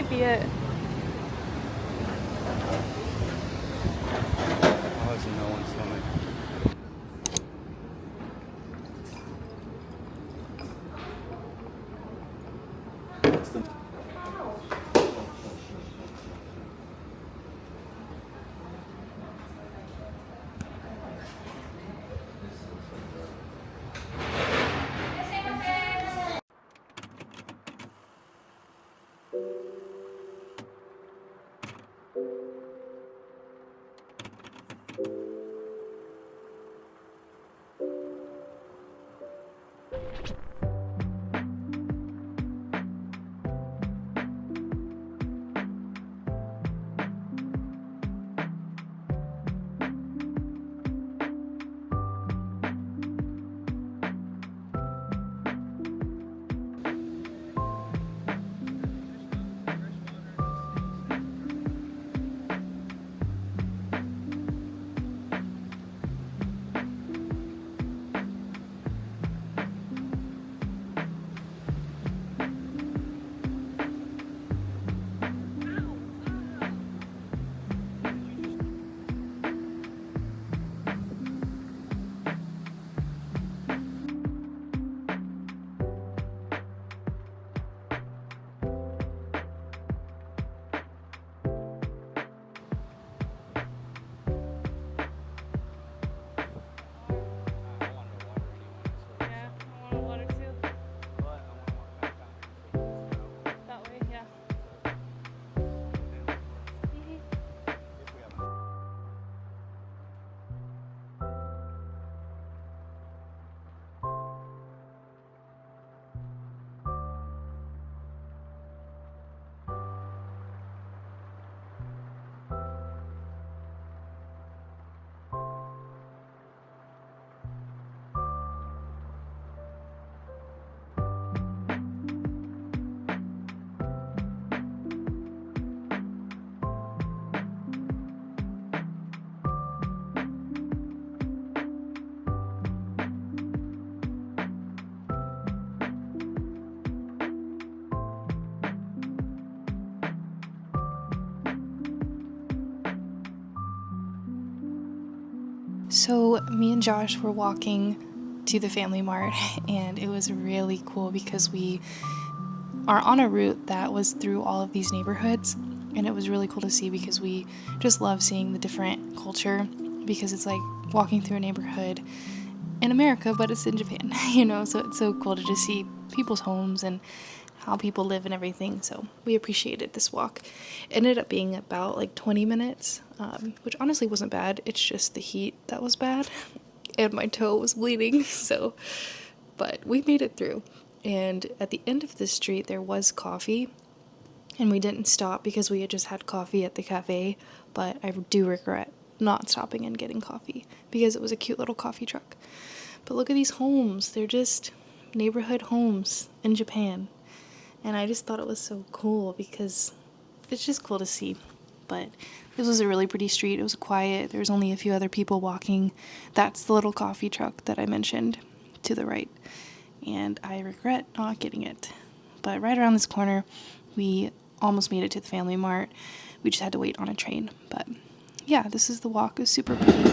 might be it. Oh, there's no one swimming. So me and Josh were walking to the Family Mart, and it was really cool because we are on a route that was through all of these neighborhoods, and it was really cool to see because we just love seeing the different culture, because it's like walking through a neighborhood in America, but it's in Japan, so it's so cool to just see people's homes and how people live and everything. So we appreciated this walk. It ended up being about like 20 minutes, which honestly wasn't bad. It's just the heat that was bad and my toe was bleeding. But we made it through. And at the end of the street, there was coffee, and we didn't stop because we had just had coffee at the cafe, but I do regret not stopping and getting coffee because it was a cute little coffee truck. But look at these homes. They're just neighborhood homes in Japan. And I just thought it was so cool because it's just cool to see. But this was a really pretty street. It was quiet. There was only a few other people walking. That's the little coffee truck that I mentioned to the right. And I regret not getting it. But right around this corner, we almost made it to the Family Mart. We just had to wait on a train. But yeah, this is the walk. It was super pretty.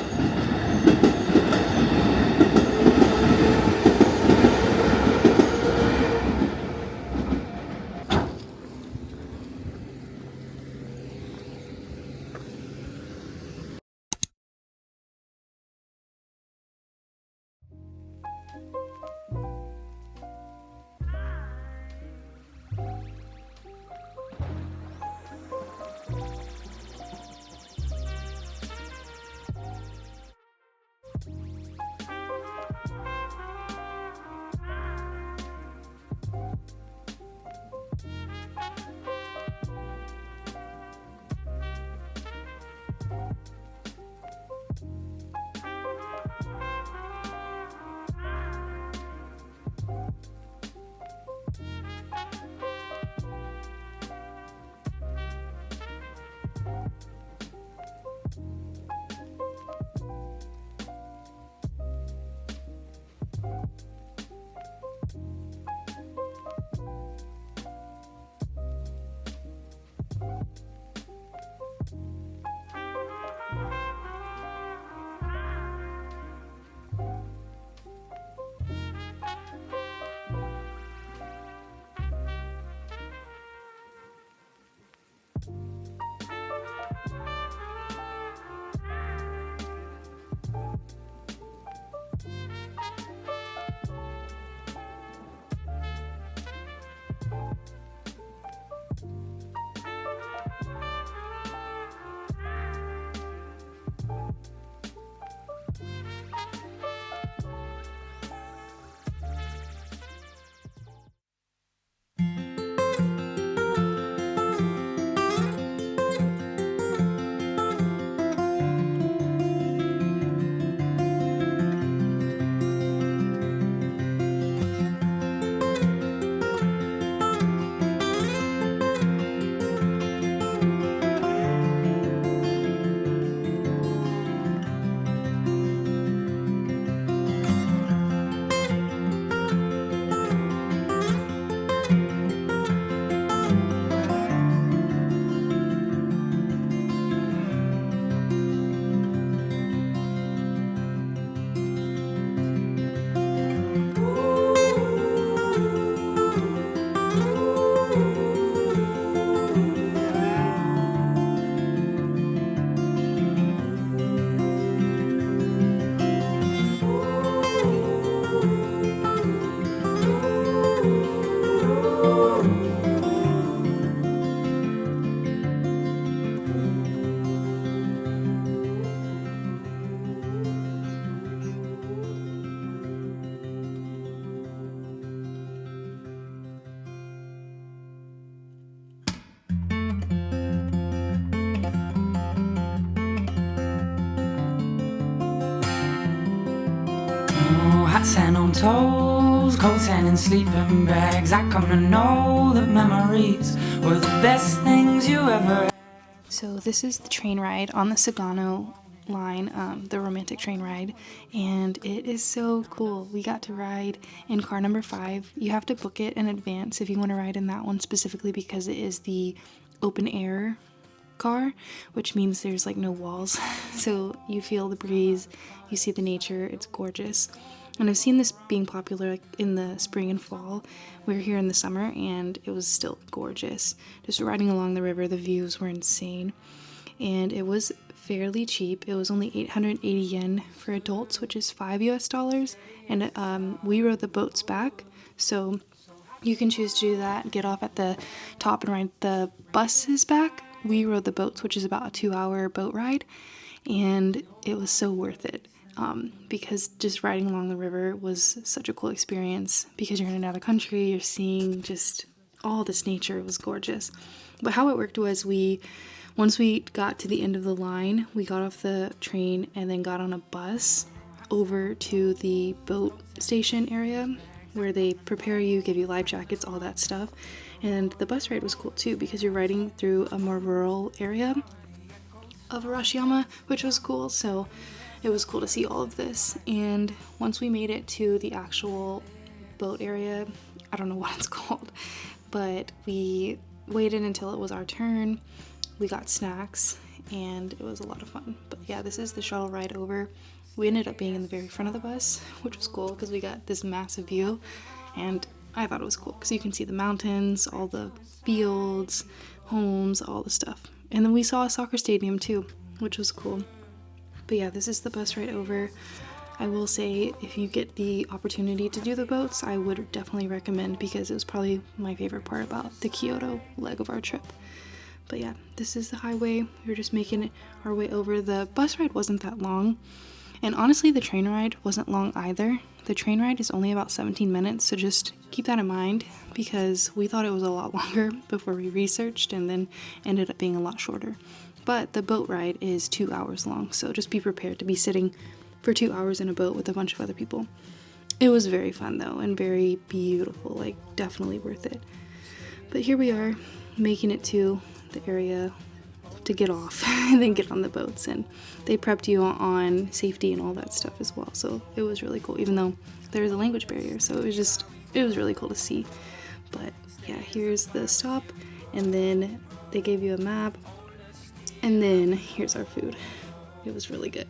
sand on toes, cold sand in sleeping bags. I come to know that memories were the best things you ever. So this is the train ride on the Sagano line, the romantic train ride, and it is so cool. We got to ride in car number 5. You have to book it in advance if you want to ride in that one specifically because it is the open air car, which means there's like no walls. So you feel the breeze, you see the nature, it's gorgeous. And I've seen this being popular like in the spring and fall. We were here in the summer and it was still gorgeous. Just riding along the river, the views were insane. And it was fairly cheap. It was only 880 yen for adults, which is $5 US. And we rode the boats back. So you can choose to do that, get off at the top and ride the buses back. We rode the boats, which is about a 2-hour boat ride. And it was so worth it. Because just riding along the river was such a cool experience because you're in another country, you're seeing just all this nature. It was gorgeous. But how it worked was once we got to the end of the line, we got off the train and then got on a bus over to the boat station area where they prepare you, give you life jackets, all that stuff. And the bus ride was cool too because you're riding through a more rural area of Arashiyama, which was cool. So it was cool to see all of this. And once we made it to the actual boat area, I don't know what it's called, but we waited until it was our turn. We got snacks and it was a lot of fun. But yeah, this is the shuttle ride over. We ended up being in the very front of the bus, which was cool because we got this massive view, and I thought it was cool because you can see the mountains, all the fields, homes, all the stuff. And then we saw a soccer stadium too, which was cool. But yeah, this is the bus ride over. I will say if you get the opportunity to do the boats, I would definitely recommend because it was probably my favorite part about the Kyoto leg of our trip. But yeah, this is the highway. We were just making our way over. The bus ride wasn't that long. And honestly, the train ride wasn't long either. The train ride is only about 17 minutes, so just keep that in mind because we thought it was a lot longer before we researched and then ended up being a lot shorter. But the boat ride is 2 hours long, so just be prepared to be sitting for 2 hours in a boat with a bunch of other people. It was very fun though, and very beautiful, like definitely worth it. But here we are, making it to the area to get off and then get on the boats, and they prepped you on safety and all that stuff as well, so it was really cool, even though there's a language barrier, so it was really cool to see. But yeah, here's the stop, and then they gave you a map, and then here's our food. It was really good.